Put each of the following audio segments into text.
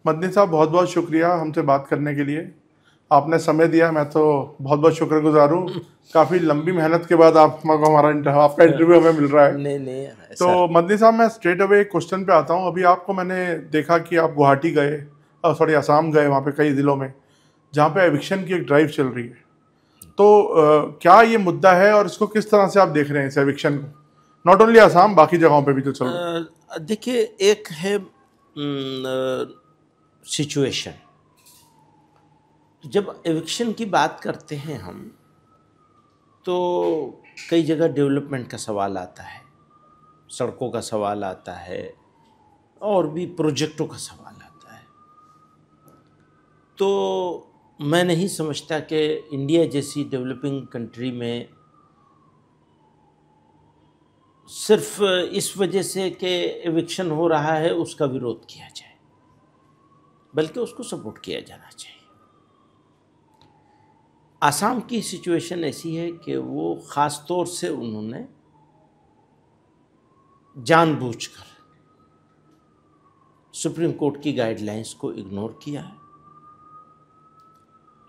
मदनी साहब, बहुत बहुत शुक्रिया हमसे बात करने के लिए। आपने समय दिया, मैं तो बहुत बहुत शुक्रगुजार हूँ। काफ़ी लंबी मेहनत के बाद आपका इंटरव्यू हमें मिल रहा है। नहीं नहीं तो सर। मदनी साहब, मैं स्ट्रेट अवे एक क्वेश्चन पे आता हूँ। अभी आपको मैंने देखा कि आप गुवाहाटी गए, सॉरी असम गए, वहाँ पे कई ज़िलों में जहाँ पे एविक्शन की एक ड्राइव चल रही है। तो क्या ये मुद्दा है और इसको किस तरह से आप देख रहे हैं, इस एविक्शन को? नॉट ओनली असम, बाकी जगहों पे भी तो चल रहा है। देखिए, एक है सिचुएशन। जब एविक्शन की बात करते हैं हम, तो कई जगह डेवलपमेंट का सवाल आता है, सड़कों का सवाल आता है, और भी प्रोजेक्टों का सवाल आता है। तो मैं नहीं समझता कि इंडिया जैसी डेवलपिंग कंट्री में सिर्फ इस वजह से कि एविक्शन हो रहा है उसका विरोध किया जाए, बल्कि उसको सपोर्ट किया जाना चाहिए। आसाम की सिचुएशन ऐसी है कि वो ख़ास तौर से उन्होंने जानबूझकर सुप्रीम कोर्ट की गाइडलाइंस को इग्नोर किया है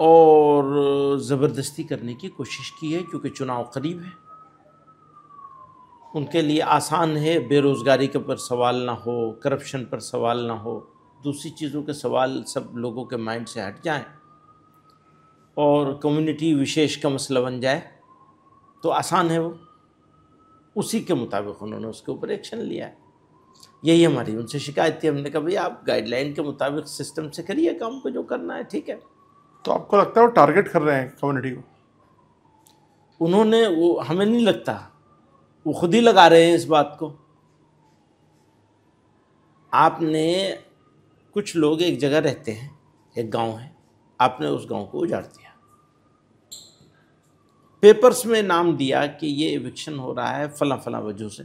और ज़बरदस्ती करने की कोशिश की है, क्योंकि चुनाव करीब है। उनके लिए आसान है बेरोज़गारी के पर सवाल ना हो, करप्शन पर सवाल ना हो, दूसरी चीज़ों के सवाल सब लोगों के माइंड से हट जाएं और कम्युनिटी विशेष का मसला बन जाए, तो आसान है वो। उसी के मुताबिक उन्होंने उसके ऊपर एक्शन लिया है। यही हमारी उनसे शिकायत थी। हमने कहा भाई आप गाइडलाइन के मुताबिक सिस्टम से करिए काम को, जो करना है ठीक है। तो आपको लगता है वो टारगेट कर रहे हैं कम्युनिटी को? उन्होंने, वो हमें नहीं लगता, वो खुद ही लगा रहे हैं इस बात को। आपने, कुछ लोग एक जगह रहते हैं, एक गांव है, आपने उस गांव को उजाड़ दिया, पेपर्स में नाम दिया कि ये एविक्शन हो रहा है फला फला वजह से,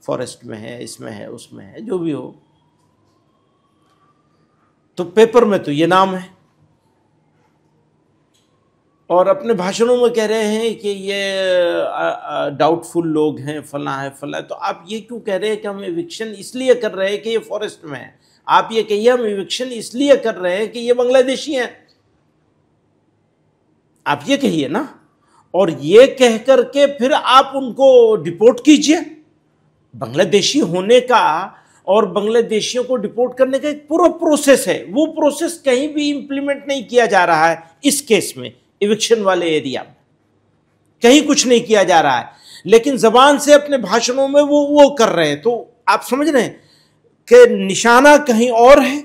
फॉरेस्ट में है, इसमें है, उसमें है, जो भी हो। तो पेपर में तो ये नाम है, और अपने भाषणों में कह रहे हैं कि ये डाउटफुल लोग हैं, फला है फला है। तो आप ये क्यों कह रहे हैं कि हम एविक्शन इसलिए कर रहे हैं कि ये फॉरेस्ट में है? आप ये कहिए हम एविक्शन इसलिए कर रहे हैं कि ये बांग्लादेशी हैं, आप ये कहिए ना। और ये कह करके फिर आप उनको डिपोर्ट कीजिए। बांग्लादेशी होने का और बांग्लादेशियों को डिपोर्ट करने का एक पूरा प्रोसेस है, वो प्रोसेस कहीं भी इंप्लीमेंट नहीं किया जा रहा है। इस केस में इविक्शन वाले एरिया में कहीं कुछ नहीं किया जा रहा है, लेकिन जबान से अपने भाषणों में वो कर रहे हैं। तो आप समझ रहे हैं कि निशाना कहीं और है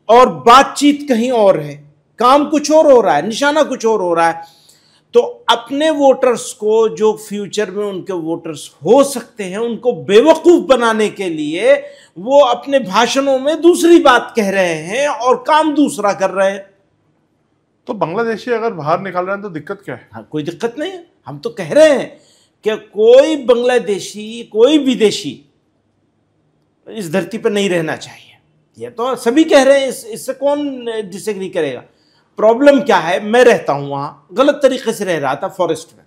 और बातचीत कहीं और है, काम कुछ और हो रहा है, निशाना कुछ और हो रहा है। तो अपने वोटर्स को, जो फ्यूचर में उनके वोटर्स हो सकते हैं, उनको बेवकूफ बनाने के लिए वो अपने भाषणों में दूसरी बात कह रहे हैं और काम दूसरा कर रहे हैं। तो बांग्लादेशी अगर बाहर निकाल रहे हैं तो दिक्कत क्या है? हाँ, कोई दिक्कत नहीं है। हम तो कह रहे हैं कि कोई बांग्लादेशी, कोई विदेशी इस धरती पर नहीं रहना चाहिए। ये तो सभी कह रहे हैं, इससे कौन डिसएग्री करेगा? प्रॉब्लम क्या है? मैं रहता हूं वहां, गलत तरीके से रह रहा था फॉरेस्ट में,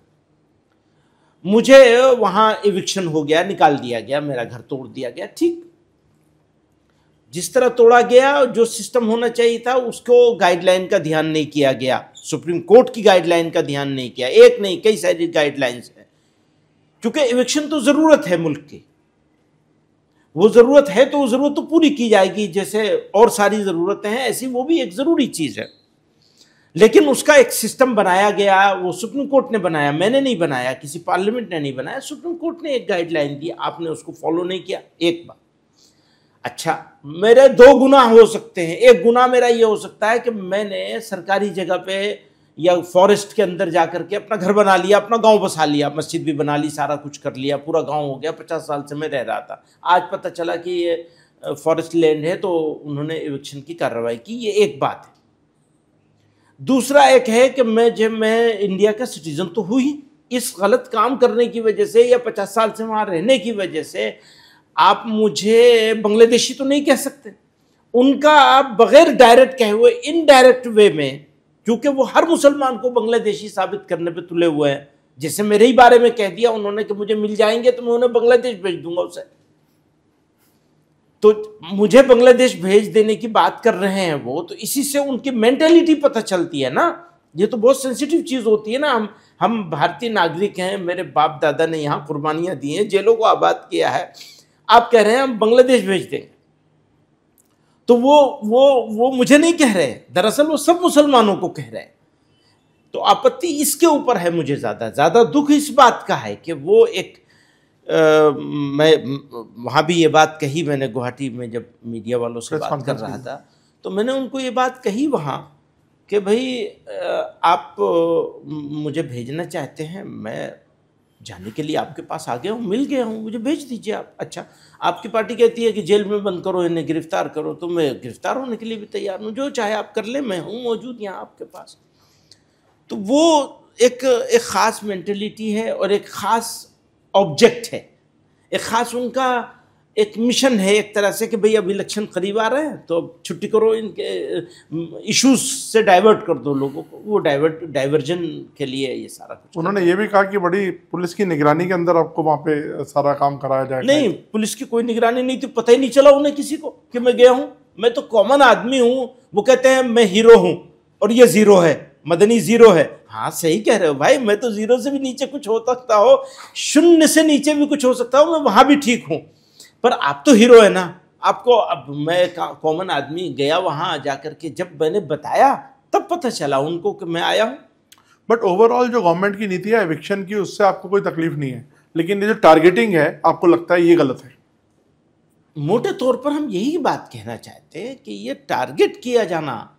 मुझे वहां एविक्शन हो गया, निकाल दिया गया, मेरा घर तोड़ दिया गया। ठीक, जिस तरह तोड़ा गया, जो सिस्टम होना चाहिए था उसको गाइडलाइन का ध्यान नहीं किया गया, सुप्रीम कोर्ट की गाइडलाइन का ध्यान नहीं किया। एक नहीं, कई सारी गाइडलाइंस है, क्योंकि एविक्शन तो जरूरत है मुल्क की। वो जरूरत है तो वो जरूरत तो पूरी की जाएगी, जैसे और सारी जरूरतें हैं ऐसी वो भी एक जरूरी चीज है। लेकिन उसका एक सिस्टम बनाया गया, वो सुप्रीम कोर्ट ने बनाया, मैंने नहीं बनाया, किसी पार्लियामेंट ने नहीं बनाया, सुप्रीम कोर्ट ने एक गाइडलाइन दी, आपने उसको फॉलो नहीं किया। एक बात, अच्छा, मेरे दो गुना हो सकते हैं। एक गुना मेरा ये हो सकता है कि मैंने सरकारी जगह पे या फॉरेस्ट के अंदर जाकर के अपना घर बना लिया, अपना गांव बसा लिया, मस्जिद भी बना ली, सारा कुछ कर लिया, पूरा गांव हो गया। 50 साल से मैं रह रहा था, आज पता चला कि ये फॉरेस्ट लैंड है, तो उन्होंने एविक्शन की कार्रवाई की। ये एक बात है। दूसरा एक है कि मैं इंडिया का सिटीजन तो हूँ ही, इस गलत काम करने की वजह से या 50 साल से वहाँ रहने की वजह से आप मुझे बांग्लादेशी तो नहीं कह सकते। उनका आप बगैर डायरेक्ट कहे हुए इनडायरेक्ट वे में, क्योंकि वो हर मुसलमान को बांग्लादेशी साबित करने पे तुले हुए हैं। जैसे मेरे ही बारे में कह दिया उन्होंने कि मुझे मिल जाएंगे तो मैं उन्हें बांग्लादेश भेज दूंगा उसे। तो मुझे बांग्लादेश भेज देने की बात कर रहे हैं वो, तो इसी से उनकी मेंटेलिटी पता चलती है ना। ये तो बहुत सेंसिटिव चीज़ होती है ना। हम भारतीय नागरिक हैं, मेरे बाप दादा ने यहाँ कुर्बानियाँ दी हैं, जेलों को आबाद किया है, आप कह रहे हैं हम बांग्लादेश भेज देंगे। तो वो मुझे नहीं कह रहे, दरअसल वो सब मुसलमानों को कह रहे हैं। तो आपत्ति इसके ऊपर है, मुझे ज़्यादा दुख इस बात का है कि वो एक मैं वहाँ भी ये बात कही, मैंने गुवाहाटी में जब मीडिया वालों से बात कर रहा था तो मैंने उनको ये बात कही वहाँ कि भाई आप मुझे भेजना चाहते हैं, मैं जाने के लिए आपके पास आ गया हूँ, मिल गया हूँ, मुझे भेज दीजिए आप। अच्छा, आपकी पार्टी कहती है कि जेल में बंद करो, इन्हें गिरफ्तार करो, तो मैं गिरफ्तार होने के लिए भी तैयार हूँ, जो चाहे आप कर ले, मैं हूँ मौजूद यहाँ आपके पास। तो वो एक ख़ास मेंटेलिटी है और एक ख़ास ऑब्जेक्ट है, एक ख़ास उनका एक मिशन है एक तरह से कि भाई अब इलेक्शन करीब आ रहे हैं तो अब छुट्टी करो, इनके इश्यूज से डाइवर्ट कर दो लोगों को। वो डाइवर्जन के लिए ये सारा कुछ। उन्होंने ये भी कहा कि बड़ी पुलिस की निगरानी के अंदर आपको वहाँ पे सारा काम कराया जाएगा। नहीं, पुलिस की कोई निगरानी नहीं थी, पता ही नहीं चला उन्हें किसी को कि मैं गया हूँ। मैं तो कॉमन आदमी हूँ। वो कहते हैं मैं हीरो हूँ और ये जीरो है, मदनी जीरो है। हाँ सही कह रहे हो भाई, मैं तो जीरो से भी नीचे कुछ हो सकता हो, शून्य से नीचे भी कुछ हो सकता हो, मैं वहाँ भी ठीक हूँ। पर आप तो हीरो है ना आपको। अब मैं कॉमन आदमी गया वहाँ जाकर के, जब मैंने बताया तब पता चला उनको कि मैं आया हूँ। बट ओवरऑल जो गवर्नमेंट की नीति है एविक्शन की, उससे आपको कोई तकलीफ नहीं है, लेकिन ये जो टारगेटिंग है आपको लगता है ये गलत है? मोटे तौर पर हम यही बात कहना चाहते हैं कि ये टारगेट किया जाना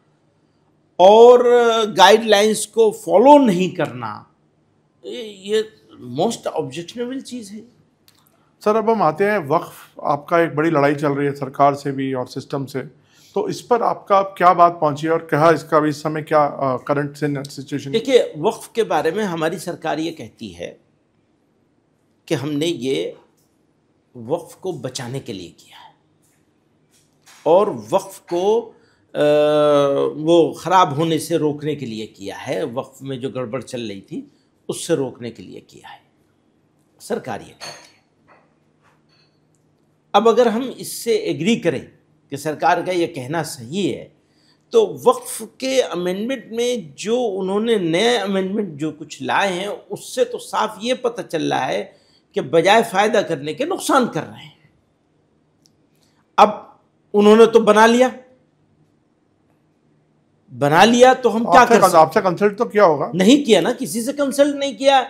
और गाइडलाइंस को फॉलो नहीं करना, ये मोस्ट ऑब्जेक्शनेबल चीज़ है। सर अब हम आते हैं वक्फ, आपका एक बड़ी लड़ाई चल रही है सरकार से भी और सिस्टम से, तो इस पर आपका क्या बात पहुंची है और क्या इसका भी इस समय क्या करंट सिचुएशन? देखिए, वक्फ के बारे में हमारी सरकार ये कहती है कि हमने ये वक्फ को बचाने के लिए किया है और वक्फ को वो ख़राब होने से रोकने के लिए किया है, वक्फ में जो गड़बड़ चल रही थी उससे रोकने के लिए किया है, सरकार ये कहती है। अब अगर हम इससे एग्री करें कि सरकार का ये कहना सही है, तो वक्फ के अमेंडमेंट में जो उन्होंने नए अमेंडमेंट जो कुछ लाए हैं उससे तो साफ ये पता चल रहा है कि बजाय फ़ायदा करने के नुकसान कर रहे हैं। अब उन्होंने तो बना लिया तो हम क्या कर सकते? आपसे कंसल्ट तो किया होगा? नहीं किया ना, किसी से कंसल्ट नहीं किया।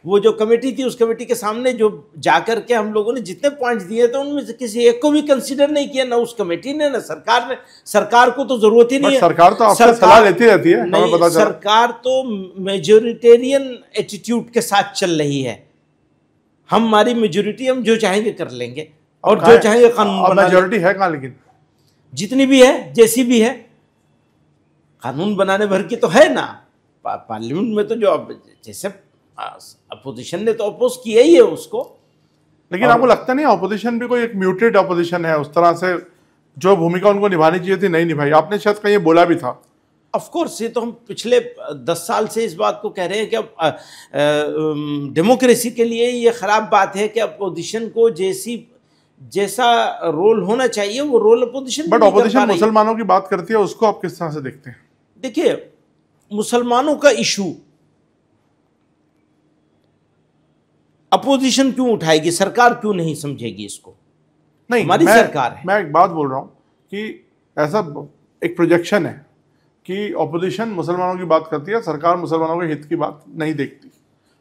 वो जो कमेटी थी उस कमेटी के सामने जो जाकर के हम लोगों ने जितने पॉइंट्स दिए थे उनमें से किसी एक को भी कंसीडर नहीं किया, ना उस कमेटी ने ना सरकार ने। सरकार को तो जरूरत ही नहीं है, सरकार तो आपसे सलाह लेती रहती है, हमें पता चला। सरकार तो मेजोरिटेरियन एटीट्यूड के साथ चल रही है। हमारी मेजोरिटी, हम जो चाहेंगे कर लेंगे और जो चाहेंगे कानून। मेजोरिटी है कहाँ? लेकिन जितनी भी है, जैसी भी है, कानून बनाने भर की तो है ना। पार्लियामेंट में तो जो जैसे अपोजिशन ने तो अपोज किया ही है उसको। लेकिन आपको लगता नहीं अपोजिशन भी कोई एक म्यूटेड अपोजिशन है? उस तरह से जो भूमिका उनको निभानी चाहिए थी नहीं निभाई। आपने शायद कहीं बोला भी था। ऑफ कोर्स, ये तो हम पिछले 10 साल से इस बात को कह रहे हैं कि अब डेमोक्रेसी के लिए ये ख़राब बात है कि अपोजिशन को जैसा रोल होना चाहिए वो रोल अपोजिशन। बट अपोजिशन मुसलमानों की बात करती है, उसको आप किस तरह से देखते हैं? देखिए, मुसलमानों का इशू अपोजिशन क्यों उठाएगी? सरकार क्यों नहीं समझेगी इसको? नहीं, हमारी सरकार है। मैं एक बात बोल रहा हूं कि ऐसा एक प्रोजेक्शन है कि अपोजिशन मुसलमानों की बात करती है, सरकार मुसलमानों के हित की बात नहीं देखती,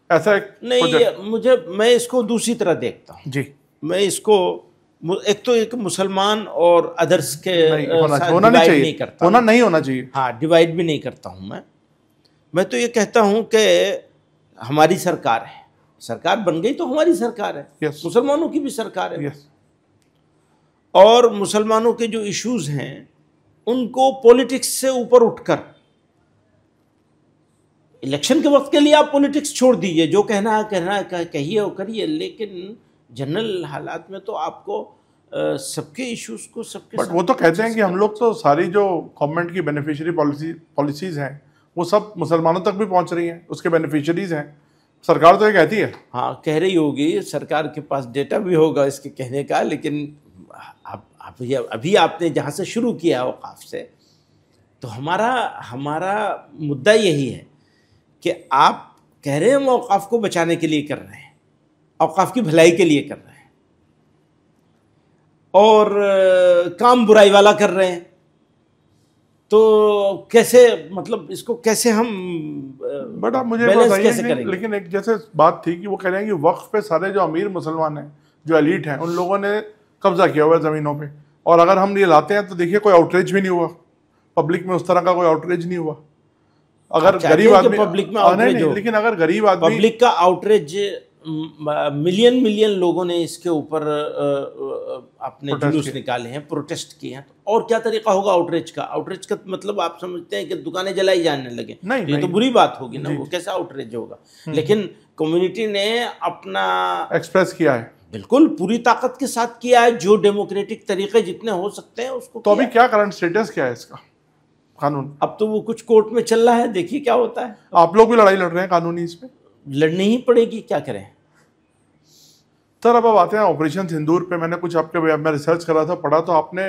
ऐसा एक नहीं। मैं इसको दूसरी तरह देखता हूं जी। मैं इसको एक तो एक मुसलमान और अदर्स के होना नहीं करता, होना नहीं होना चाहिए। हाँ, डिवाइड भी नहीं करता हूं मैं तो ये कहता हूं कि हमारी सरकार है, सरकार बन गई तो हमारी सरकार है। yes. मुसलमानों की भी सरकार है। yes. और मुसलमानों के जो इश्यूज हैं उनको पॉलिटिक्स से ऊपर उठकर, इलेक्शन के वक्त के लिए आप पॉलिटिक्स छोड़ दीजिए, जो कहना है कहिए और करिए, लेकिन जनरल हालात में तो आपको सबके इश्यूज को सबके। बट वो तो कहते हैं कि हम लोग तो सारी जो गवर्नमेंट की बेनिफिशियरी पॉलिसीज हैं वो सब मुसलमानों तक भी पहुंच रही हैं, उसके बेनिफिशियरीज हैं। सरकार तो ये कहती है। हाँ, कह रही होगी, सरकार के पास डेटा भी होगा इसके कहने का, लेकिन आप अभी आपने जहाँ से शुरू किया औकाफ से, तो हमारा मुद्दा यही है कि आप कह रहे हैं हम औकाफ को बचाने के लिए कर रहे हैं, औकाफ की भलाई के लिए कर रहे हैं, और काम बुराई वाला कर रहे हैं। तो कैसे, मतलब इसको कैसे हम बट आप मुझे बैलेंस बताइए कैसे करेंगे? लेकिन एक जैसे बात थी कि वो कह रहे हैं कि वक्फ पे सारे जो अमीर मुसलमान हैं, जो एलीट हैं, उन लोगों ने कब्जा किया हुआ है ज़मीनों पे, और अगर हम ये लाते हैं तो देखिए कोई आउटरीच भी नहीं हुआ पब्लिक में, उस तरह का कोई आउटरीच नहीं हुआ। अगर गरीब आदमी पब्लिक में आउटरीच हो, लेकिन अगर गरीब आदमी, पब्लिक का आउटरीच, मिलियन लोगों ने इसके ऊपर अपने जुलूस निकाले हैं, प्रोटेस्ट किए हैं, तो और क्या तरीका होगा आउटरीच का? आउटरीच का मतलब आप समझते हैं कि दुकानें जलाई जाने लगे? नहीं, ये तो बुरी बात होगी ना, वो कैसा आउटरीच होगा? लेकिन कम्युनिटी ने अपना एक्सप्रेस किया है, बिल्कुल पूरी ताकत के साथ किया है, जो डेमोक्रेटिक तरीके जितने हो सकते हैं उसको। तो अभी क्या करंट स्टेटस क्या है इसका कानून? अब तो वो कुछ कोर्ट में चल रहा है, देखिए क्या होता है। आप लोग भी लड़ाई लड़ रहे हैं कानूनी इसमें? लड़नी ही पड़ेगी, क्या करें सर। अब आते हैं ऑपरेशन सिंदूर पे। मैंने कुछ आपके मैं रिसर्च कर रहा था, पढ़ा, तो आपने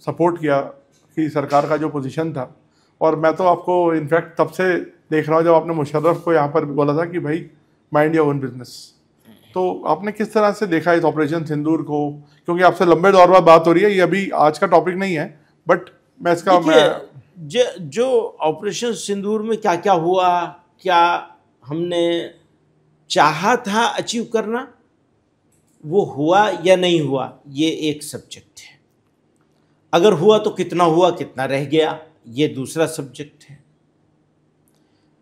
सपोर्ट किया कि सरकार का जो पोजीशन था, और मैं तो आपको इनफैक्ट तब से देख रहा हूँ जब आपने मुशर्रफ को यहाँ पर बोला था कि भाई माइंड योर ओन बिजनेस। तो आपने किस तरह से देखा इस ऑपरेशन सिंदूर को? क्योंकि आपसे लंबे दौर बाद बात हो रही है, ये अभी आज का टॉपिक नहीं है, बट मैं इसका जो ऑपरेशन सिंदूर में क्या क्या हुआ, क्या हमने चाहा था अचीव करना, वो हुआ या नहीं हुआ, ये एक सब्जेक्ट है। अगर हुआ तो कितना हुआ, कितना रह गया, ये दूसरा सब्जेक्ट है।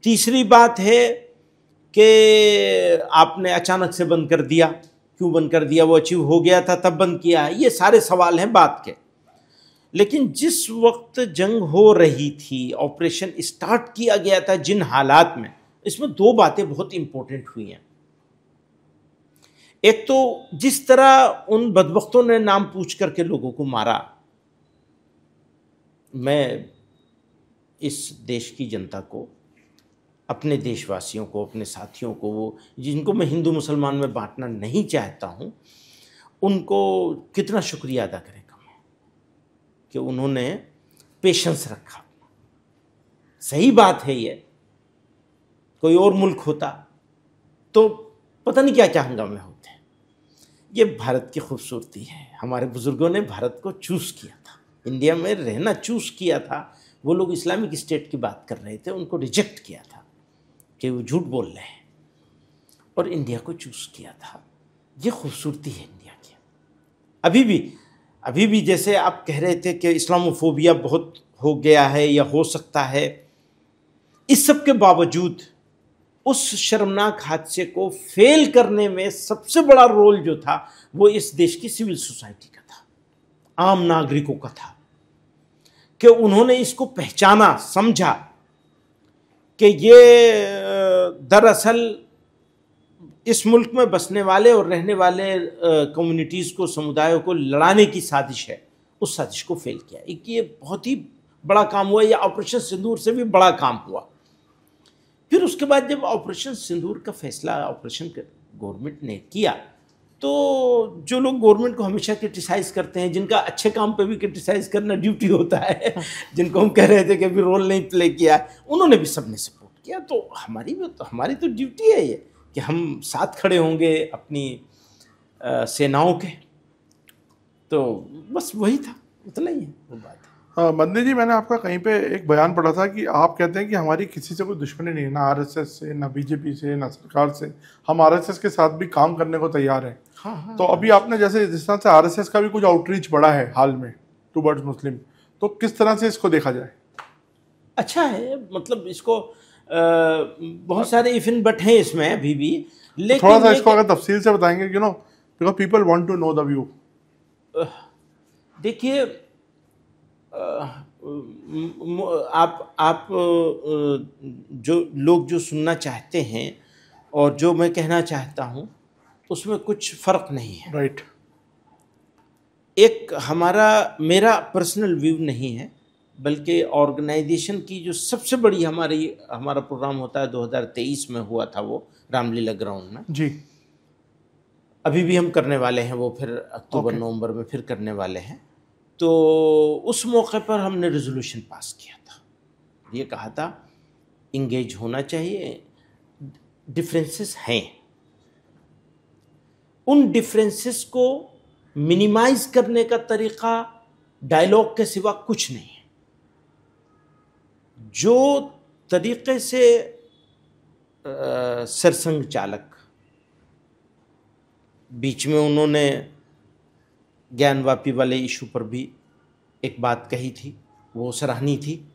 तीसरी बात है कि आपने अचानक से बंद कर दिया, क्यों बंद कर दिया? वो अचीव हो गया था तब बंद किया है। ये सारे सवाल हैं बात के। लेकिन जिस वक्त जंग हो रही थी, ऑपरेशन स्टार्ट किया गया था, जिन हालात में, इसमें दो बातें बहुत इंपॉर्टेंट हुई हैं। एक तो जिस तरह उन बदबख्तों ने नाम पूछ करके लोगों को मारा, मैं इस देश की जनता को, अपने देशवासियों को, अपने साथियों को, वो जिनको मैं हिंदू मुसलमान में बांटना नहीं चाहता हूँ, उनको कितना शुक्रिया अदा करें कि उन्होंने पेशेंस रखा। सही बात है, ये कोई और मुल्क होता तो पता नहीं क्या क्या हंगामे होते। ये भारत की खूबसूरती है, हमारे बुजुर्गों ने भारत को चूज़ किया था, इंडिया में रहना चूज़ किया था। वो लोग इस्लामिक स्टेट की बात कर रहे थे, उनको रिजेक्ट किया था कि वो झूठ बोल रहे हैं, और इंडिया को चूज़ किया था। ये खूबसूरती है इंडिया की। अभी भी जैसे आप कह रहे थे कि इस्लामोफोबिया बहुत हो गया है या हो सकता है, इस सब के बावजूद उस शर्मनाक हादसे को फेल करने में सबसे बड़ा रोल जो था वो इस देश की सिविल सोसाइटी का था, आम नागरिकों का था, कि उन्होंने इसको पहचाना, समझा कि ये दरअसल इस मुल्क में बसने वाले और रहने वाले कम्युनिटीज़ को, समुदायों को लड़ाने की साजिश है। उस साजिश को फेल किया। एक ये बहुत ही बड़ा काम हुआ, या ऑपरेशन सिंदूर से भी बड़ा काम हुआ। फिर उसके बाद जब ऑपरेशन सिंदूर का फैसला ऑपरेशन गवर्नमेंट ने किया, तो जो लोग गवर्नमेंट को हमेशा क्रिटिसाइज़ करते हैं, जिनका अच्छे काम पे भी क्रिटिसाइज़ करना ड्यूटी होता है, जिनको हम कह रहे थे कि अभी रोल नहीं प्ले किया, उन्होंने भी सबने सपोर्ट किया। तो हमारी तो ड्यूटी है ये कि हम साथ खड़े होंगे अपनी सेनाओं के। तो बस वही था, उतना ही है वो बात। मदनी जी, मैंने आपका कहीं पे एक बयान पढ़ा था कि आप कहते हैं कि हमारी किसी से कोई दुश्मनी नहीं है, ना आरएसएस से, ना बीजेपी से, ना सरकार से। हम आरएसएस के साथ भी काम करने को तैयार हैं। हाँ। तो अभी आपने जैसे जिस तरह से आरएसएस का भी कुछ आउटरीच बढ़ा है हाल में टुवर्ड्स मुस्लिम, तो किस तरह से इसको देखा जाए? अच्छा है, मतलब इसको बहुत सारे इफ एंड बट हैं इसमें अभी भी, लेकिन थोड़ा सा इसको अगर तफसील से बताएंगे, because people want to know the view. देखिए, आप जो लोग जो सुनना चाहते हैं और जो मैं कहना चाहता हूँ उसमें कुछ फ़र्क नहीं है। राइट। एक मेरा पर्सनल व्यू नहीं है, बल्कि ऑर्गेनाइजेशन की जो सबसे बड़ी हमारा प्रोग्राम होता है, 2023 में हुआ था वो रामलीला ग्राउंड में जी। अभी भी हम करने वाले हैं वो, फिर अक्टूबर नवंबर में फिर करने वाले हैं। तो उस मौके पर हमने रेजोल्यूशन पास किया था, ये कहा था इंगेज होना चाहिए, डिफरेंसेस हैं, उन डिफरेंसेस को मिनिमाइज करने का तरीका डायलॉग के सिवा कुछ नहीं है। जो तरीके से सरसंघ चालक बीच में उन्होंने ज्ञानवापी वाले इशू पर भी एक बात कही थी, वो सराहनीय थी।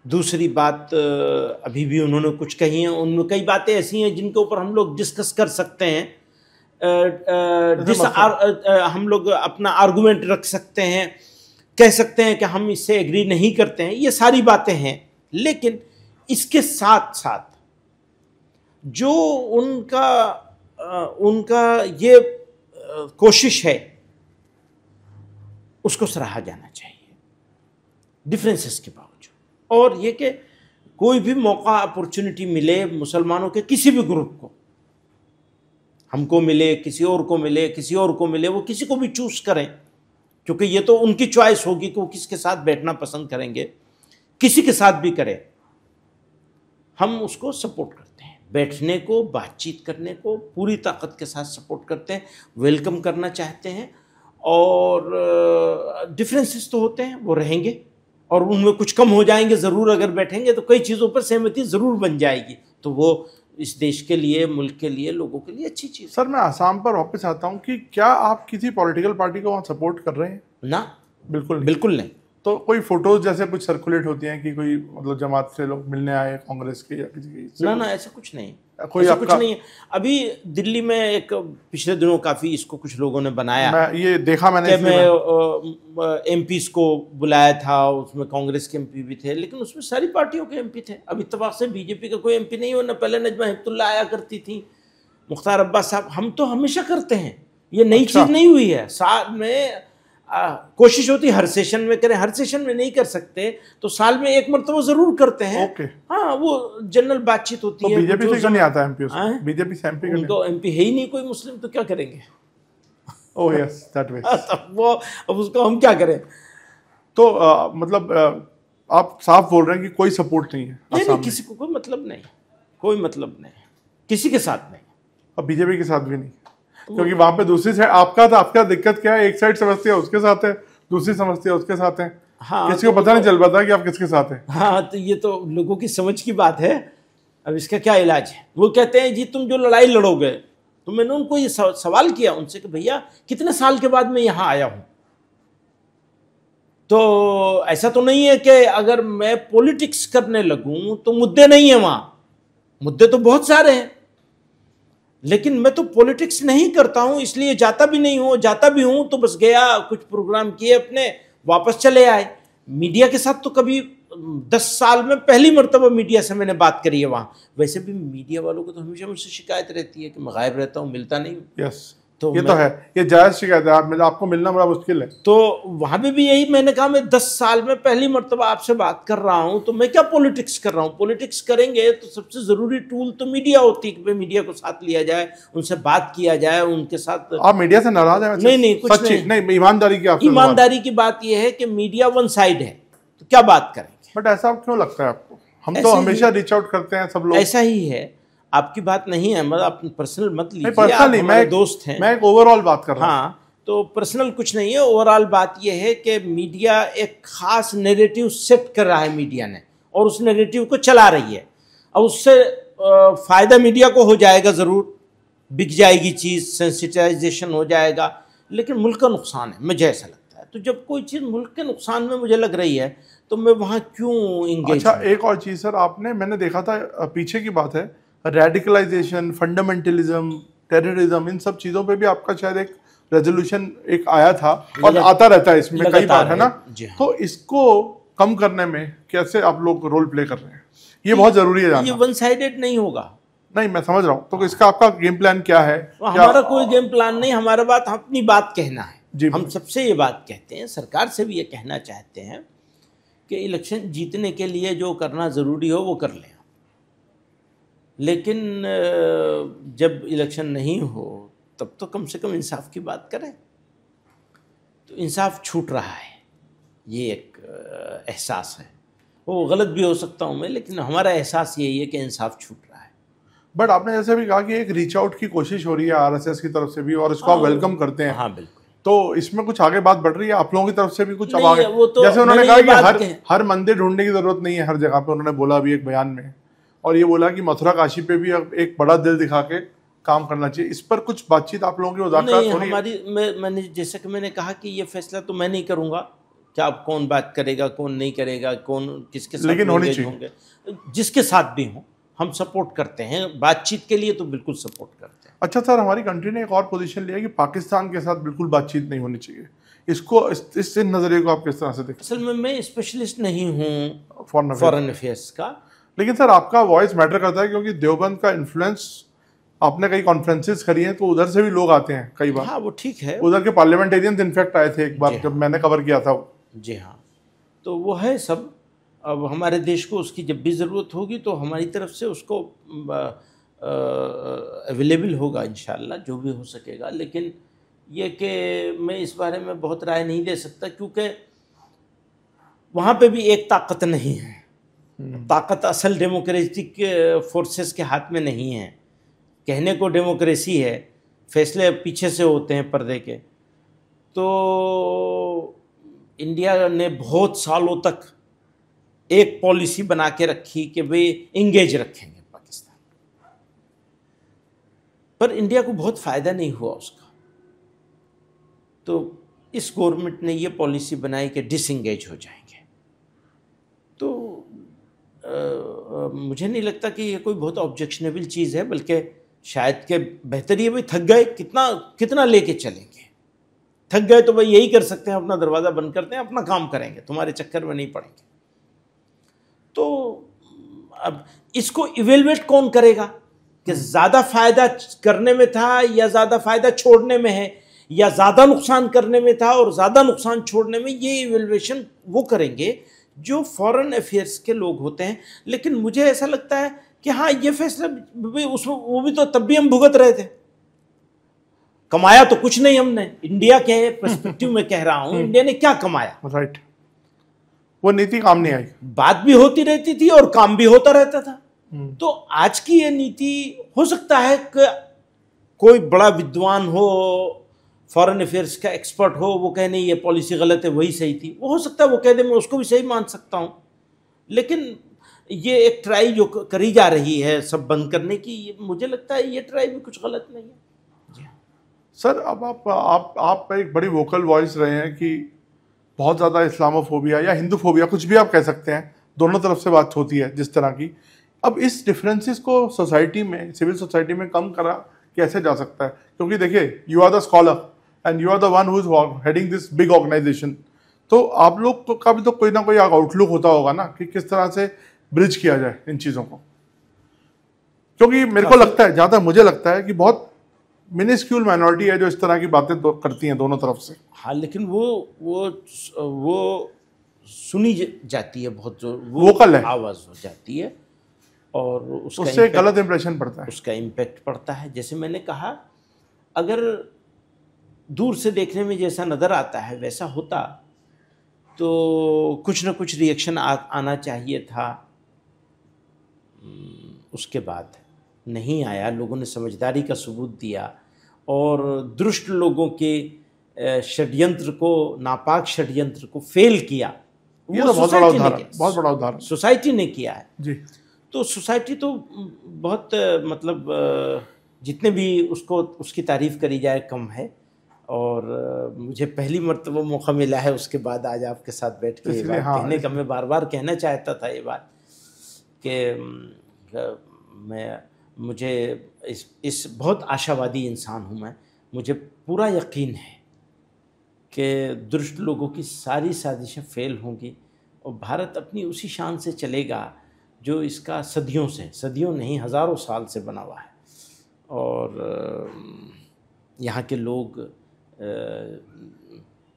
दूसरी बात अभी भी उन्होंने कुछ कही हैं, उनमें कई बातें ऐसी हैं जिनके ऊपर हम लोग डिस्कस कर सकते हैं, हम लोग अपना आर्गुमेंट रख सकते हैं, कह सकते हैं कि हम इससे एग्री नहीं करते हैं, ये सारी बातें हैं। लेकिन इसके साथ साथ जो उनका ये कोशिश है उसको सराहा जाना चाहिए डिफरेंसेस के बावजूद। और ये कि कोई भी मौका अपॉर्चुनिटी मिले मुसलमानों के किसी भी ग्रुप को, हमको मिले, किसी और को मिले, किसी और को मिले, वो किसी को भी चूज करें, क्योंकि ये तो उनकी चॉइस होगी कि वो किसके साथ बैठना पसंद करेंगे, किसी के साथ भी करें, हम उसको सपोर्ट करते हैं। बैठने को, बातचीत करने को पूरी ताकत के साथ सपोर्ट करते हैं, वेलकम करना चाहते हैं। और डिफरेंसेस तो होते हैं, वो रहेंगे और उनमें कुछ कम हो जाएंगे ज़रूर। अगर बैठेंगे तो कई चीज़ों पर सहमति ज़रूर बन जाएगी, तो वो इस देश के लिए, मुल्क के लिए, लोगों के लिए अच्छी चीज़। सर मैं आसाम पर वापस आता हूँ कि क्या आप किसी पॉलिटिकल पार्टी को वहाँ सपोर्ट कर रहे हैं? ना, बिल्कुल नहीं। बिल्कुल नहीं। तो कोई फोटोज जैसे कुछ सर्कुलेट होती हैं कि कोई मतलब जमात से लोग मिलने आए कांग्रेस के या किसी के? ना, ऐसा कुछ नहीं, कोई ऐसा कुछ नहीं है। अभी दिल्ली में एक पिछले दिनों काफ़ी इसको कुछ लोगों ने बनाया, ये देखा मैंने, मैं एमपीज को बुलाया था, उसमें कांग्रेस के एमपी भी थे, लेकिन उसमें सारी पार्टियों के एमपी थे। अब इत्तेफाक से बीजेपी का कोई एमपी नहीं हो, न पहले नजमा हिप्तुल्लाह आया करती थी, मुख्तार अब्बास साहब। हम तो हमेशा करते हैं, ये नई चीज़ नहीं हुई है। साल में कोशिश होती है हर सेशन में करें, हर सेशन में नहीं कर सकते तो साल में एक मरतबा जरूर करते हैं। ओके। हाँ, वो जनरल बातचीत होती है। बीजेपी से क्यों नहीं आता एमपी? बीजेपी से एमपी उनको एमपी है ही नहीं कोई मुस्लिम, तो क्या करेंगे? Oh yes, that way. वो अब उसको हम क्या करें? तो मतलब आप साफ बोल रहे हैं कि कोई सपोर्ट नहीं है? नहीं, किसी को कोई मतलब नहीं, कोई मतलब नहीं, किसी के साथ नहीं, और बीजेपी के साथ भी नहीं, क्योंकि वहां पे दूसरी साइड आपका दिक्कत क्या है? एक साइड समझती है उसके साथ है, दूसरी समझती है उसके साथ है। हाँ, किसी को पता नहीं चल पाता कि आप किसके साथ हैं। हाँ, तो ये तो लोगों की समझ की बात है। अब इसका क्या इलाज है? वो कहते हैं जी तुम जो लड़ाई लड़ोगे, तो मैंने उनको ये सवाल किया उनसे कि भैया कितने साल के बाद मैं यहाँ आया हूँ, तो ऐसा तो नहीं है कि अगर मैं पॉलिटिक्स करने लगूं तो मुद्दे नहीं है वहां, मुद्दे तो बहुत सारे हैं, लेकिन मैं तो पॉलिटिक्स नहीं करता हूं, इसलिए जाता भी नहीं हूं, जाता भी हूं तो बस गया, कुछ प्रोग्राम किए अपने, वापस चले आए। मीडिया के साथ तो कभी 10 साल में पहली मर्तबा मीडिया से मैंने बात करी है वहां। वैसे भी मीडिया वालों को तो हमेशा मुझसे शिकायत रहती है कि मैं गायब रहता हूं, मिलता नहीं हूं। यस, तो ये तो है, ये जायज शिकायत है, आपको मिलना बड़ा मुश्किल है। तो वहां पे भी यही मैंने कहा, मैं 10 साल में पहली मर्तबा आपसे बात कर रहा हूं, तो मैं क्या पॉलिटिक्स कर रहा हूं? पॉलिटिक्स करेंगे तो सबसे जरूरी टूल तो मीडिया होती है कि मीडिया को साथ लिया जाए, उनसे बात किया जाए, उनके साथ। आप मीडिया से नाराज हैं? नहीं, कुछ नहीं, ईमानदारी की बात यह है कि मीडिया वन साइड है, तो क्या बात करेंगे? बट ऐसा क्यों लगता है आपको? हम तो हमेशा रीच आउट करते हैं, सब लोग। ऐसा ही है, आपकी बात नहीं है, मतलब आप पर्सनल मत लीजिए, पर्सनल हमारे दोस्त हैं, मैं एक ओवरऑल बात कर रहा हूं। हाँ, तो पर्सनल कुछ नहीं है, ओवरऑल बात यह है कि मीडिया एक खास नैरेटिव सेट कर रहा है मीडिया ने, और उस नैरेटिव को चला रही है, और उससे फायदा मीडिया को हो जाएगा, जरूर बिक जाएगी चीज़, सेंसिटाइजेशन हो जाएगा, लेकिन मुल्क का नुकसान है, मुझे ऐसा लगता है। तो जब कोई चीज़ मुल्क के नुकसान में मुझे लग रही है तो मैं वहाँ क्यों इंगेज? अच्छा, एक और चीज़ सर, मैंने देखा था, पीछे की बात है, रेडिकलाइजेशन, फंडामेंटलिज्म, टेररिज्म, इन सब चीज़ों पे भी आपका शायद एक रेजोल्यूशन एक आया था, और आता रहता है इसमें कई बार, है ना? तो इसको कम करने में कैसे आप लोग रोल प्ले कर रहे हैं? ये बहुत जरूरी है जानना। ये वन साइडेड नहीं होगा। नहीं, मैं समझ रहा हूँ, तो इसका आपका गेम प्लान क्या है? हमारा कोई गेम प्लान नहीं, हमारा बात अपनी बात कहना है। हम सबसे ये बात कहते हैं, सरकार से भी ये कहना चाहते हैं कि इलेक्शन जीतने के लिए जो करना ज़रूरी हो वो कर लें, लेकिन जब इलेक्शन नहीं हो तब तो कम से कम इंसाफ की बात करें। तो इंसाफ छूट रहा है, ये एक एहसास है। वो गलत भी हो सकता हूँ मैं, लेकिन हमारा एहसास यही है कि इंसाफ छूट रहा है। बट आपने जैसे भी कहा कि एक रीच आउट की कोशिश हो रही है आरएसएस की तरफ से भी, और इसको आप वेलकम करते हैं। हाँ बिल्कुल। तो इसमें कुछ आगे बात बढ़ रही है आप लोगों की तरफ से भी कुछ अब नहीं, आगे? वो तो जैसे उन्होंने मैंने कहा ये कि हर मंदिर ढूंढने की जरूरत नहीं है हर जगह पे, उन्होंने बोला अभी एक बयान में, और ये बोला कि मथुरा काशी पे भी अब एक बड़ा दिल दिखा के काम करना चाहिए। इस पर कुछ बातचीत आप लोगों की नहीं, हमारी मैंने जैसे कि मैंने कहा कि ये फैसला तो मैं नहीं करूंगा कि आप कौन बात करेगा कौन नहीं करेगा, कौन किसके साथ लेकिन होनी engage होंगे। जिसके साथ भी हों हम सपोर्ट करते हैं, बातचीत के लिए तो बिल्कुल सपोर्ट करते हैं। अच्छा सर, हमारी कंट्री ने एक और पोजीशन लिया कि पाकिस्तान के साथ बिल्कुल बातचीत नहीं होनी चाहिए। इसको इस नजरिए को आप किस तरह से देखते हैं? असल में मैं स्पेशलिस्ट नहीं हूँ फॉरेन अफेयर्स का, लेकिन सर आपका वॉइस मैटर करता है, क्योंकि देवबंद का इन्फ्लुएंस, आपने कई कॉन्फ्रेंसेस करी हैं तो उधर से भी लोग आते हैं कई बार। हाँ वो ठीक है, उधर के पार्लियामेंटेरियंस इनफैक्ट आए थे एक बार जब मैंने कवर किया था। जी हाँ, तो वो है सब। अब हमारे देश को उसकी जब भी ज़रूरत होगी तो हमारी तरफ से उसको अवेलेबल होगा इंशाल्लाह, जो भी हो सकेगा। लेकिन ये कि मैं इस बारे में बहुत राय नहीं दे सकता, क्योंकि वहाँ पे भी एक ताकत नहीं है। ताकत असल डेमोक्रेटिक फोर्सेस के हाथ में नहीं है। कहने को डेमोक्रेसी है, फैसले पीछे से होते हैं पर्दे के। तो इंडिया ने बहुत सालों तक एक पॉलिसी बना के रखी कि वे इंगेज रखेंगे पाकिस्तान, पर इंडिया को बहुत फ़ायदा नहीं हुआ उसका। तो इस गवर्नमेंट ने ये पॉलिसी बनाई कि डिसएंगेज हो जाएंगे। तो मुझे नहीं लगता कि ये कोई बहुत ऑब्जेक्शनेबल चीज़ है, बल्कि शायद के बेहतर ये, भाई थक गए, कितना लेके चलेंगे, थक गए तो भाई यही कर सकते हैं, अपना दरवाज़ा बंद करते हैं, अपना काम करेंगे, तुम्हारे चक्कर में नहीं पड़ेंगे। तो अब इसको इवेलुएट कौन करेगा कि ज़्यादा फ़ायदा करने में था या ज़्यादा फ़ायदा छोड़ने में है, या ज़्यादा नुकसान करने में था और ज़्यादा नुकसान छोड़ने में, ये इवेलुएशन वो करेंगे जो फॉरेन अफेयर्स के लोग होते हैं। लेकिन मुझे ऐसा लगता है कि हाँ, ये फैसला वो भी तो तब भी हम भुगत रहे थे, कमाया तो कुछ नहीं हमने। इंडिया के पर्सपेक्टिव में कह रहा हूं, इंडिया ने क्या कमाया? राइट, वो नीति काम नहीं आई। बात भी होती रहती थी और काम भी होता रहता था। तो आज की ये नीति, हो सकता है कि कोई बड़ा विद्वान हो, फॉरेन अफेयर्स का एक्सपर्ट हो, वो कहे नहीं ये पॉलिसी गलत है, वही सही थी, वो हो सकता है वो कह दे, मैं उसको भी सही मान सकता हूं। लेकिन ये एक ट्राई जो करी जा रही है सब बंद करने की, मुझे लगता है ये ट्राई भी कुछ गलत नहीं है। जी सर, अब आप एक बड़ी वोकल वॉइस रहे हैं कि बहुत ज़्यादा इस्लामोफोबिया या हिंदूफोबिया, कुछ भी आप कह सकते हैं, दोनों तरफ से बात होती है जिस तरह की। अब इस डिफरेंसेस को सोसाइटी में, सिविल सोसाइटी में कम करा कैसे जा सकता है? क्योंकि देखिए, you are the scholar and you are the one who is heading this big organisation, तो आप लोग का भी तो कोई ना कोई आउटलुक होता होगा ना कि किस तरह से ब्रिज किया जाए इन चीज़ों को। क्योंकि मेरे को लगता है, जहाँ तक मुझे लगता है कि बहुत मिनिस्क्यूल माइनॉरिटी है जो इस तरह की बातें करती हैं दोनों तरफ से। हाँ, लेकिन वो सुनी जाती है, बहुत जोर, वोकल है, आवाज़ हो जाती है, और उससे गलत इंप्रेशन पड़ता है, उसका इम्पैक्ट पड़ता है। जैसे मैंने कहा, अगर दूर से देखने में जैसा नज़र आता है वैसा होता तो कुछ ना कुछ रिएक्शन आना चाहिए था। उसके बाद नहीं आया, लोगों ने समझदारी का सबूत दिया और दुष्ट लोगों के षड्यंत्र को, नापाक षड्यंत्र को फेल किया। ये तो बहुत बड़ा उदाहरण सोसाइटी ने किया है जी। तो सोसाइटी तो बहुत मतलब जितने भी उसकी तारीफ करी जाए कम है। और मुझे पहली मर्तबा मौका मिला है उसके बाद आज आपके साथ बैठ के ये बात कहने का। मैं बार बार कहना चाहता था ये बात कि मुझे इस बहुत आशावादी इंसान हूँ मैं। मुझे पूरा यकीन है कि दुष्ट लोगों की सारी साजिशें फेल होंगी और भारत अपनी उसी शान से चलेगा जो इसका सदियों नहीं हज़ारों साल से बना हुआ है। और यहाँ के लोग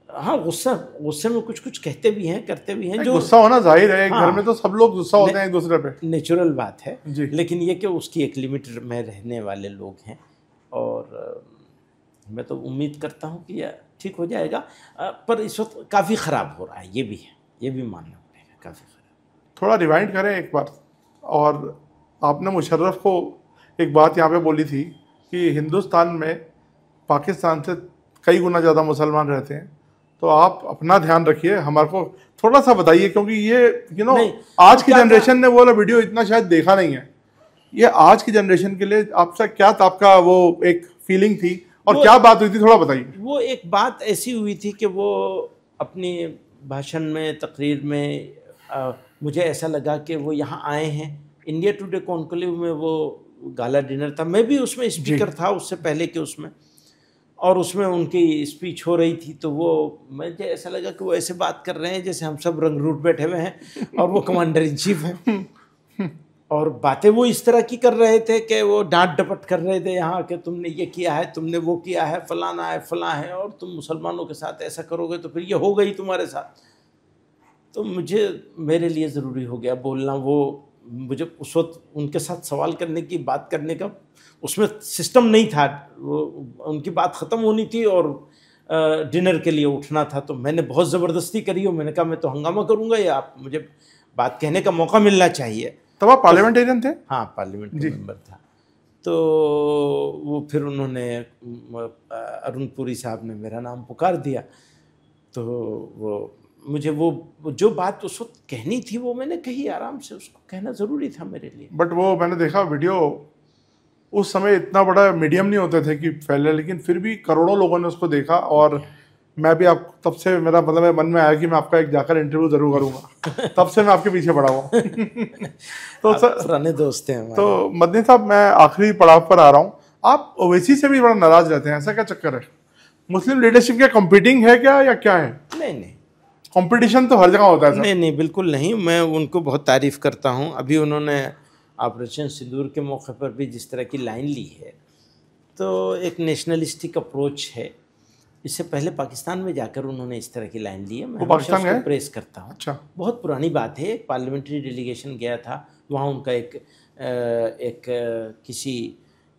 हाँ, गुस्से में कुछ कहते भी हैं, करते भी हैं। जो गुस्सा होना जाहिर है, घर में तो सब लोग गुस्सा होते हैं एक दूसरे पे, नेचुरल बात है जी। लेकिन ये कि उसकी एक लिमिट में रहने वाले लोग हैं। और मैं तो उम्मीद करता हूँ कि ठीक हो जाएगा। पर इस वक्त काफ़ी ख़राब हो रहा है, ये भी है, ये भी मानना पड़ेगा, काफ़ी ख़राब। थोड़ा रिवाइंड करें एक बार। और आपने मुशर्रफ को एक बात यहाँ पे बोली थी कि हिंदुस्तान में पाकिस्तान से कई गुना ज़्यादा मुसलमान रहते हैं, तो आप अपना ध्यान रखिए, हमारे को थोड़ा सा बताइए, क्योंकि ये आज की जनरेशन ने वो वाला वीडियो इतना शायद देखा नहीं है। ये आज की जनरेशन के लिए आपसे क्या आपका वो एक फीलिंग थी और क्या बात हुई थी, थोड़ा बताइए। वो एक बात ऐसी हुई थी कि वो अपनी भाषण में, तकरीर में, मुझे ऐसा लगा कि वो यहाँ आए हैं। इंडिया टुडे कॉन्क्लेव में वो गाला डिनर था, मैं भी उसमें स्पीकर था उससे पहले के उसमें, और उसमें उनकी स्पीच हो रही थी। तो वो मुझे ऐसा लगा कि वो ऐसे बात कर रहे हैं जैसे हम सब रंग रूट बैठे हुए हैं और वो कमांडर इन चीफ हैं, और बातें वो इस तरह की कर रहे थे कि वो डांट डपट कर रहे थे यहाँ कि तुमने ये किया है, तुमने वो किया है, फलाना है, फलां है, और तुम मुसलमानों के साथ ऐसा करोगे तो फिर ये हो गई तुम्हारे साथ। तो मेरे लिए ज़रूरी हो गया बोलना। वो मुझे उस वक्त उनके साथ सवाल करने की, बात करने का उसमें सिस्टम नहीं था। वो उनकी बात ख़त्म होनी थी और डिनर के लिए उठना था। तो मैंने बहुत ज़बरदस्ती करी और मैंने कहा मैं तो हंगामा करूँगा, या आप मुझे बात कहने का मौका मिलना चाहिए। तब आप पार्लियामेंटेरियन थे? हाँ, पार्लियामेंट का मेंबर था। तो वो फिर उन्होंने, अरुण पुरी साहब ने मेरा नाम पुकार दिया। तो वो मुझे वो जो बात उस वक्त कहनी थी वो मैंने कही आराम से, उसको कहना ज़रूरी था मेरे लिए। बट वो मैंने देखा वीडियो, उस समय इतना बड़ा मीडियम नहीं होते थे कि फैले, लेकिन फिर भी करोड़ों लोगों ने उसको देखा। और मैं भी आप तब से मेरा मतलब मन में आया कि मैं आपका एक जाकर इंटरव्यू जरूर करूंगा। तब से मैं आपके पीछे पड़ा हुआ। तो सर पुराने दोस्त हैं हमारे। तो मदनी साहब, मैं आखिरी पड़ाव पर आ रहा हूँ। आप ओवैसी से भी बड़ा नाराज रहते हैं, ऐसा क्या चक्कर है? मुस्लिम लीडरशिप क्या कंपीटिंग है क्या, या क्या है? नहीं, कंपटीशन तो हर जगह होता है सर। नहीं, बिल्कुल नहीं। मैं उनको बहुत तारीफ़ करता हूँ। अभी उन्होंने ऑपरेशन सिंदूर के मौके पर भी जिस तरह की लाइन ली है, तो एक नेशनलिस्टिक अप्रोच है। इससे पहले पाकिस्तान में जाकर उन्होंने इस तरह की लाइन ली है। मैं पाकिस्तान उसको प्रेस करता हूँ। अच्छा। बहुत पुरानी बात है। पार्लियामेंट्री डेलीगेशन गया था, वहाँ उनका एक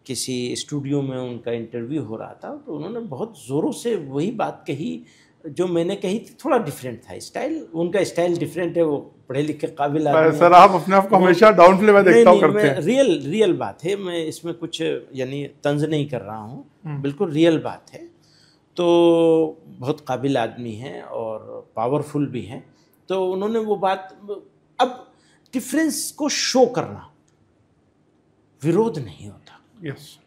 किसी स्टूडियो में उनका इंटरव्यू हो रहा था। तो उन्होंने बहुत ज़ोरों से वही बात कही जो मैंने कही थी। थोड़ा डिफरेंट था स्टाइल, उनका स्टाइल डिफरेंट है। वो पढ़े लिखे काबिल आदमी है। सर आप अपने आप को हमेशा डाउन प्ले में देखता हूँ करते हैं। रियल बात है, मैं इसमें कुछ यानी तंज नहीं कर रहा हूँ, बिल्कुल रियल बात है। तो बहुत काबिल आदमी हैं और पावरफुल भी हैं। तो उन्होंने वो बात, अब डिफरेंस को शो करना विरोध नहीं होता। यस,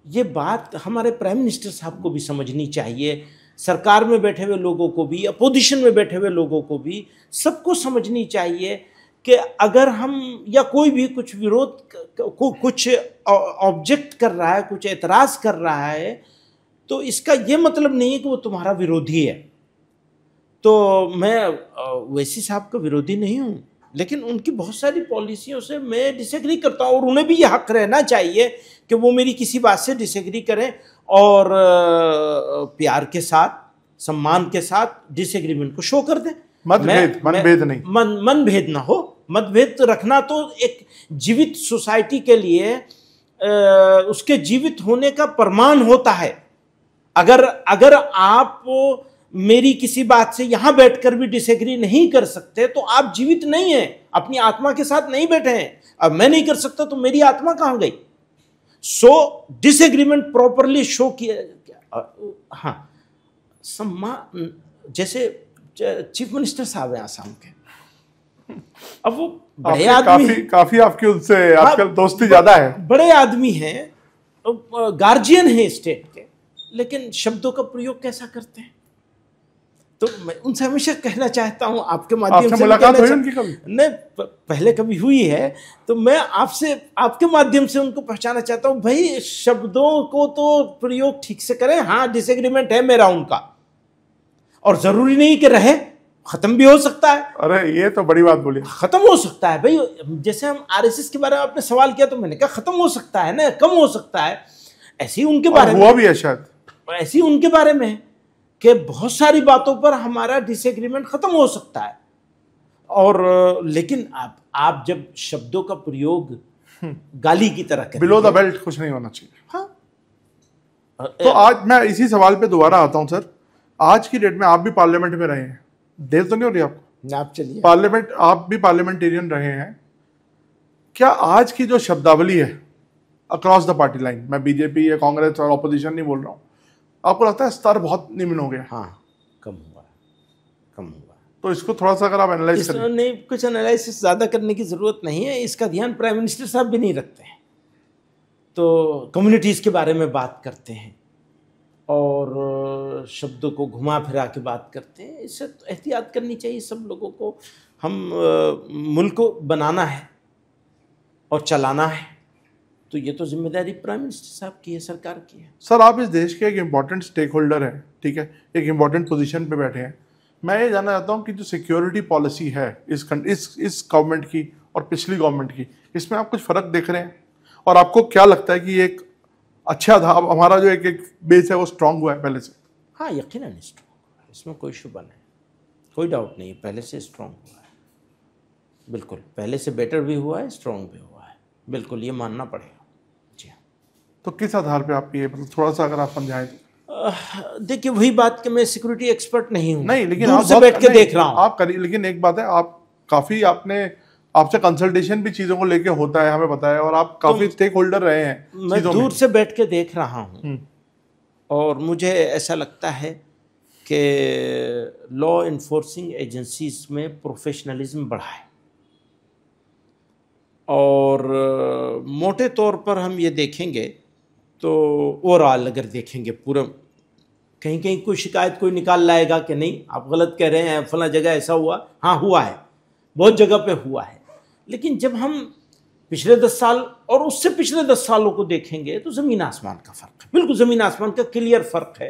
ये बात हमारे प्राइम मिनिस्टर साहब को भी समझनी चाहिए, सरकार में बैठे हुए लोगों को भी, अपोजिशन में बैठे हुए लोगों को भी, सबको समझनी चाहिए कि अगर हम या कोई भी कुछ विरोध कुछ ऑब्जेक्ट कर रहा है, कुछ एतराज़ कर रहा है, तो इसका ये मतलब नहीं है कि वो तुम्हारा विरोधी है। तो मैं ओवैसी साहब का विरोधी नहीं हूँ, लेकिन उनकी बहुत सारी पॉलिसियों से मैं डिसएग्री करता हूँ, और उन्हें भी यह हक रहना चाहिए कि वो मेरी किसी बात से डिसएग्री करें और प्यार के साथ, सम्मान के साथ डिसएग्रीमेंट को शो कर दें। मनभेद नहीं, मनभेद ना हो। मतभेद रखना तो एक जीवित सोसाइटी के लिए उसके जीवित होने का प्रमाण होता है। अगर आप मेरी किसी बात से यहां बैठकर भी डिसएग्री नहीं कर सकते तो आप जीवित नहीं हैं, अपनी आत्मा के साथ नहीं बैठे हैं। अब मैं नहीं कर सकता तो मेरी आत्मा कहां गई? सो डिसएग्रीमेंट प्रॉपरली शो किया। हाँ, सम्मान, जैसे चीफ मिनिस्टर साहब हैं आसाम के, अब वो बड़े आदमी, काफी आपकी उनसे आजकल दोस्ती ज्यादा है, बड़े आदमी हैं, गार्जियन हैं स्टेट के, लेकिन शब्दों का प्रयोग कैसा करते हैं? तो मैं उनसे हमेशा कहना चाहता हूँ, आपके माध्यम से मुलाकात हुई उनकी कभी? नहीं, पहले कभी हुई है, तो मैं आपके माध्यम से उनको पहचाना चाहता हूँ। भाई, शब्दों को तो प्रयोग ठीक से करें। हाँ, डिसएग्रीमेंट है मेरा उनका, और जरूरी नहीं कि रहे, खत्म भी हो सकता है। अरे ये तो बड़ी बात बोली, खत्म हो सकता है भाई। जैसे हम आरएसएस के बारे में आपने सवाल किया, तो मैंने कहा खत्म हो सकता है ना, कम हो सकता है। ऐसे ही उनके बारे में हुआ भी है शायद, ऐसे ही उनके बारे में कि बहुत सारी बातों पर हमारा डिसएग्रीमेंट खत्म हो सकता है। और लेकिन आप जब शब्दों का प्रयोग गाली की तरह करें, बिलो द बेल्ट कुछ नहीं होना चाहिए। हाँ। तो आज मैं इसी सवाल पे दोबारा आता हूं सर। आज की डेट में आप भी पार्लियामेंट में रहे हैं, देर तो नहीं हो रही आपको? आप चलिए। पार्लियामेंट, आप भी पार्लियामेंटेरियन रहे हैं, क्या आज की जो शब्दावली है अक्रॉस द पार्टी लाइन, मैं बीजेपी या कांग्रेस और ऑपोजिशन नहीं बोल रहा हूँ, आपको लगता है स्तर बहुत निम्न हो गया? हाँ, कम हुआ, कम हुआ। तो इसको थोड़ा सा अगर आप एनालाइज करें। नहीं, कुछ एनालिसिस ज़्यादा करने की ज़रूरत नहीं है, इसका ध्यान प्राइम मिनिस्टर साहब भी नहीं रखते हैं। तो कम्युनिटीज़ के बारे में बात करते हैं और शब्दों को घुमा फिरा के बात करते हैं। इससे तो एहतियात करनी चाहिए सब लोगों को। हम मुल्क को बनाना है और चलाना है, तो ये तो जिम्मेदारी प्राइम मिनिस्टर साहब की है, सरकार की है। सर, आप इस देश के एक इम्पॉर्टेंट स्टेक होल्डर हैं, ठीक है, एक इम्पॉर्टेंट पोजीशन पे बैठे हैं। मैं ये जानना चाहता हूँ कि जो सिक्योरिटी पॉलिसी है इस गवर्नमेंट की और पिछली गवर्नमेंट की, इसमें आप कुछ फ़र्क देख रहे हैं? और आपको क्या लगता है कि एक अच्छा था, अब हमारा जो एक बेस है वो स्ट्रांग हुआ है पहले से? हाँ, यकीनन स्ट्रांग, इसमें कोई शुबा नहीं, कोई डाउट नहीं, पहले से स्ट्रांग हुआ है, बिल्कुल पहले से बेटर भी हुआ है, स्ट्रांग भी हुआ है, बिल्कुल ये मानना पड़ेगा। जी हाँ। तो किस आधार पे आप ये, मतलब थोड़ा सा अगर आप समझाएं तो। देखिए, वही बात कि मैं सिक्योरिटी एक्सपर्ट नहीं हूँ, नहीं, लेकिन दूर आप से बैठ के देख रहा हूँ। आप करिए, लेकिन एक बात है, आप काफ़ी, आपसे कंसल्टेशन भी चीज़ों को लेके होता है, हमें पता है, और आप काफ़ी स्टेक होल्डर रहे हैं। मैं दूर से बैठ के देख रहा हूँ और मुझे ऐसा लगता है कि लॉ इन्फोर्सिंग एजेंसीज में प्रोफेशनलिज्म बढ़ा है। और मोटे तौर पर हम ये देखेंगे तो ओवरऑल अगर देखेंगे पूरा, कहीं कहीं कोई शिकायत कोई निकाल लाएगा कि नहीं आप गलत कह रहे हैं, फला जगह ऐसा हुआ, हाँ हुआ है, बहुत जगह पे हुआ है। लेकिन जब हम पिछले 10 साल और उससे पिछले 10 सालों को देखेंगे तो ज़मीन आसमान का फ़र्क है, बिल्कुल ज़मीन आसमान का क्लियर फ़र्क है।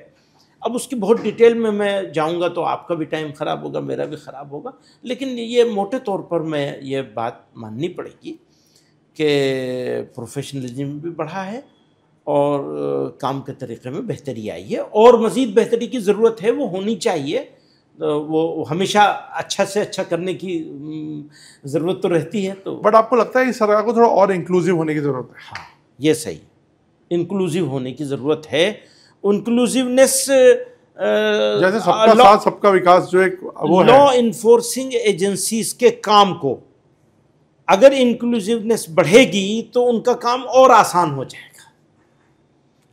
अब उसकी बहुत डिटेल में मैं जाऊंगा तो आपका भी टाइम ख़राब होगा, मेरा भी ख़राब होगा, लेकिन ये मोटे तौर पर मैं ये बात माननी पड़ेगी कि प्रोफेशनलिज्म भी बढ़ा है और काम के तरीक़े में बेहतरी आई है, और मज़ीद बेहतरी की ज़रूरत है, वो होनी चाहिए। वो हमेशा अच्छा से अच्छा करने की ज़रूरत तो रहती है। तो बट आपको लगता है कि सरकार को थोड़ा और इंक्लूसिव होने की ज़रूरत है? हाँ, ये सही, इंक्लूसिव होने की ज़रूरत है। इंक्लूसिवनेस जैसे सबका साथ सबका विकास, जो एक वो लॉ इन्फोर्सिंग एजेंसीज के काम को अगर इंक्लूसिवनेस बढ़ेगी तो उनका काम और आसान हो जाएगा।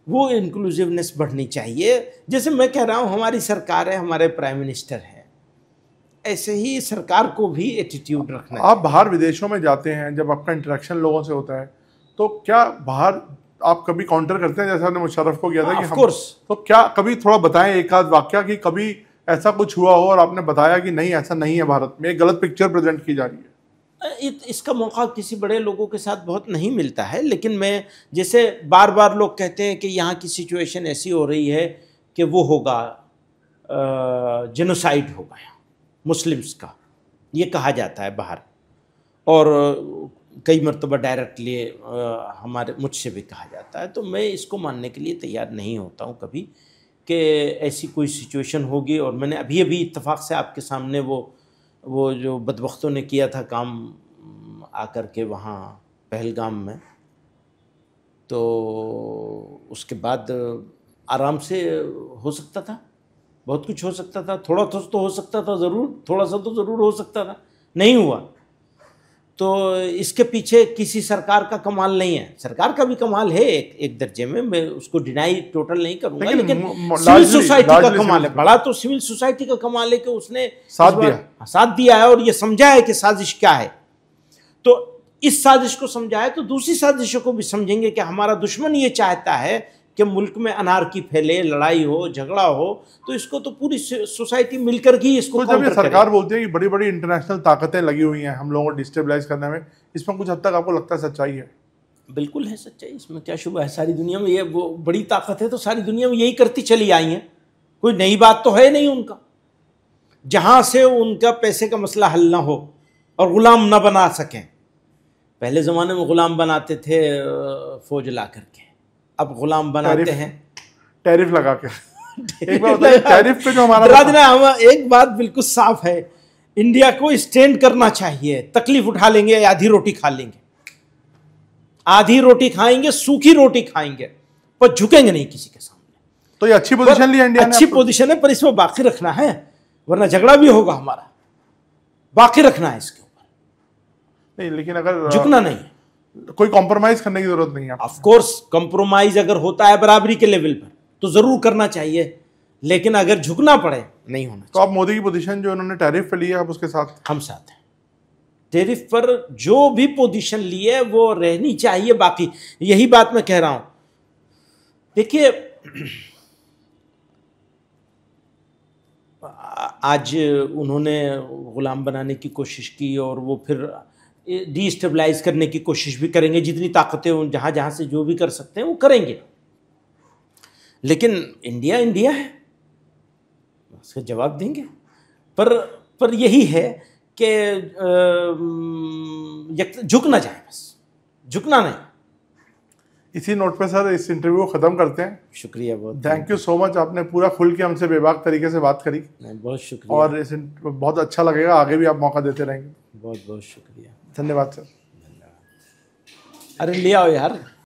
वो इंक्लूसिवनेस बढ़नी चाहिए। जैसे मैं कह रहा हूँ हमारी सरकार है, हमारे प्राइम मिनिस्टर है, ऐसे ही सरकार को भी एटीट्यूड रखना चाहिए। आप बाहर विदेशों में जाते हैं, जब आपका इंटरेक्शन लोगों से होता है, तो क्या बाहर आप कभी काउंटर करते हैं, जैसे आपने मुशर्रफ को किया था? Of course. तो क्या कभी थोड़ा बताएं एक आध वाकया कि कभी ऐसा कुछ हुआ हो और आपने बताया कि नहीं ऐसा नहीं है, भारत में एक गलत पिक्चर प्रेजेंट की जा रही है? इसका मौका किसी बड़े लोगों के साथ बहुत नहीं मिलता है, लेकिन मैं, जैसे बार बार लोग कहते हैं कि यहाँ की सिचुएशन ऐसी हो रही है कि वो होगा, जेनोसाइड होगा मुस्लिम्स का, ये कहा जाता है बाहर, और कई मरतबा डायरेक्टली मुझसे भी कहा जाता है। तो मैं इसको मानने के लिए तैयार नहीं होता हूँ कभी कि ऐसी कोई सिचुएशन होगी। और मैंने अभी इत्तेफाक से आपके सामने वो जो बदबख्तों ने किया था काम आकर के वहाँ पहलगाम में, तो उसके बाद आराम से हो सकता था, बहुत कुछ हो सकता था, थोड़ा तो हो सकता था, ज़रूर थोड़ा सा तो ज़रूर हो सकता था, नहीं हुआ। तो इसके पीछे किसी सरकार का कमाल नहीं है, सरकार का भी कमाल है एक दर्जे में, मैं उसको डिनाई टोटल नहीं करूँगा, लेकिन सिविल सोसाइटी का कमाल है, बड़ा तो सिविल सोसाइटी का कमाल है कि उसने साथ दिया है और ये समझा है कि साजिश क्या है। तो इस साजिश को समझा है तो दूसरी साजिशों को भी समझेंगे कि हमारा दुश्मन ये चाहता है कि मुल्क में अनारकी फैले, लड़ाई हो, झगड़ा हो, तो इसको तो पूरी सोसाइटी मिलकर ही इसको तो जब ये सरकार बोलती है कि बड़ी बड़ी इंटरनेशनल ताकतें लगी हुई हैं हम लोगों को डिस्टेबलाइज करने में, इसमें कुछ हद तक आपको लगता है सच्चाई है? बिल्कुल है सच्चाई, इसमें क्या शुबा है। सारी दुनिया में ये वो बड़ी ताकत है तो सारी दुनिया में यही करती चली आई हैं, कोई नई बात तो है नहीं उनका। जहाँ से उनका पैसे का मसला हल ना हो और ग़ुलाम ना बना सकें, पहले ज़माने में ग़ुलाम बनाते थे फौज ला करके, अब गुलाम बनाते हैं टैरिफ लगा के। एक बार बताइए, टैरिफ पे जो हमारा एक बात बिल्कुल साफ है, इंडिया को स्टैंड करना चाहिए। तकलीफ उठा लेंगे, आधी रोटी खा लेंगे, आधी रोटी खाएंगे, सूखी रोटी खाएंगे, पर झुकेंगे नहीं किसी के सामने। तो ये अच्छी पोजीशन ली इंडिया ने। अच्छी पोजीशन है, पर इसमें बाकी रखना है, वरना झगड़ा भी होगा हमारा। बाकी रखना है इसके ऊपर, नहीं लेकिन अगर झुकना नहीं है। कोई कॉम्प्रोमाइज करने की जरूरत नहीं है। ऑफ कोर्स कंप्रोमाइज अगर होता है बराबरी के लेवल पर तो जरूर करना चाहिए, लेकिन अगर झुकना पड़े नहीं होना चाहिए। तो आप मोदी की पोजीशन जो उन्होंने टैरिफ पे ली है, आप उसके साथ? हम साथ हैं। टैरिफ पर जो भी पोजीशन ली है वो रहनी चाहिए। बाकी यही बात मैं कह रहा हूं, देखिए आज उन्होंने गुलाम बनाने की कोशिश की और वो फिर डीस्टेबलाइज करने की कोशिश भी करेंगे। जितनी ताकतें जहां जहां से जो भी कर सकते हैं वो करेंगे, लेकिन इंडिया इंडिया है, उसका जवाब देंगे। पर यही है कि झुकना चाहिए, बस झुकना नहीं। इसी नोट पे सर इस इंटरव्यू को खत्म करते हैं। शुक्रिया बहुत, थैंक यू सो मच। आपने पूरा खुल के हमसे बेबाक तरीके से बात करी। बहुत शुक्रिया। और इस बहुत अच्छा लगेगा, आगे भी आप मौका देते रहेंगे। बहुत बहुत शुक्रिया, धन्यवाद सर। अरे ले आओ यार।